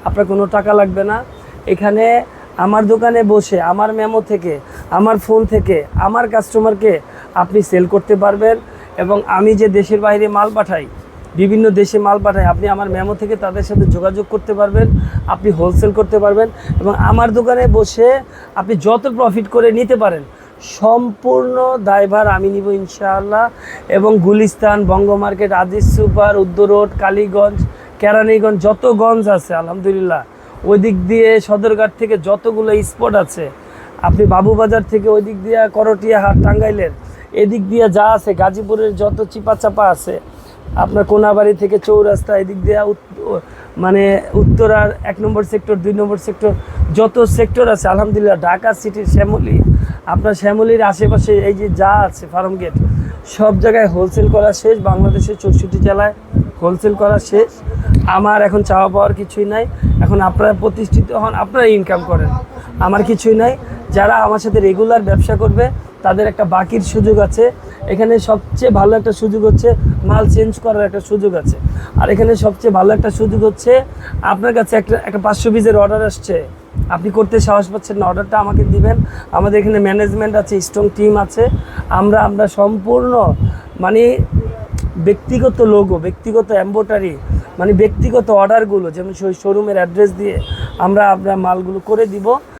আপনার কোনো টাকা লাগবে না। এখানে আমার দোকানে বসে আমার মেমো থেকে, আমার ফোন থেকে আমার কাস্টমারকে আপনি সেল করতে পারবেন। এবং আমি যে দেশের বাইরে মাল পাঠাই, বিভিন্ন দেশে মাল পাঠাই, আপনি আমার মেমো থেকে তাদের সাথে যোগাযোগ করতে পারবেন, আপনি হোলসেল করতে পারবেন এবং আমার দোকানে বসে আপনি যত প্রফিট করে নিতে পারেন সম্পূর্ণ দায়ভার আমি নিব ইনশাআল্লাহ। এবং গুলিস্তান, বঙ্গ মার্কেট, আজিজ সুপার, উদ্দর রোড, কালীগঞ্জ, কেরানীগঞ্জ, যত গঞ্জ আছে আলহামদুলিল্লাহ, ওই দিক দিয়ে সদরঘাট থেকে যতগুলো স্পট আছে, আপনি বাবুবাজার থেকে ওই দিক দিয়ে করটিয়া হাট, টাঙ্গাইলের এদিক দিয়ে যা আছে, গাজীপুরের যত চিপা চাপা আছে, আপনার কোনাবাড়ি থেকে চৌরাস্তা এদিক দিয়ে মানে উত্তরার 1 নম্বর সেক্টর, 2 নম্বর সেক্টর, যত সেক্টর আছে আলহামদুলিল্লাহ, ঢাকা সিটির শ্যামলী, আপনার শ্যামলীর আশেপাশে এই যে যা আছে ফার্ম গেট, সব জায়গায় হোলসেল করা শেষ। বাংলাদেশের 64 জেলায় হোলসেল করা শেষ। আমার এখন চাওয়া পাওয়ার কিছুই নাই। এখন আপনারা প্রতিষ্ঠিত হন, আপনারা ইনকাম করেন, আমার কিছুই নাই। যারা আমার সাথে রেগুলার ব্যবসা করবে তাদের একটা বাকির সুযোগ আছে। এখানে সবচেয়ে ভালো একটা সুযোগ হচ্ছে মাল চেঞ্জ করার একটা সুযোগ আছে। আর এখানে সবচেয়ে ভালো একটা সুযোগ হচ্ছে আপনার কাছে একটা 500 পিসের অর্ডার আসছে, আপনি করতে সাহস পাচ্ছেন না, অর্ডারটা আমাকে দিবেন। আমাদের এখানে ম্যানেজমেন্ট আছে, স্ট্রং টিম আছে। আমরা সম্পূর্ণ মানে ব্যক্তিগত লোগো, ব্যক্তিগত এম্বোটারি, মানে ব্যক্তিগত অর্ডারগুলো যেমন শোরুমের অ্যাড্রেস দিয়ে আমরা মালগুলো করে দিব।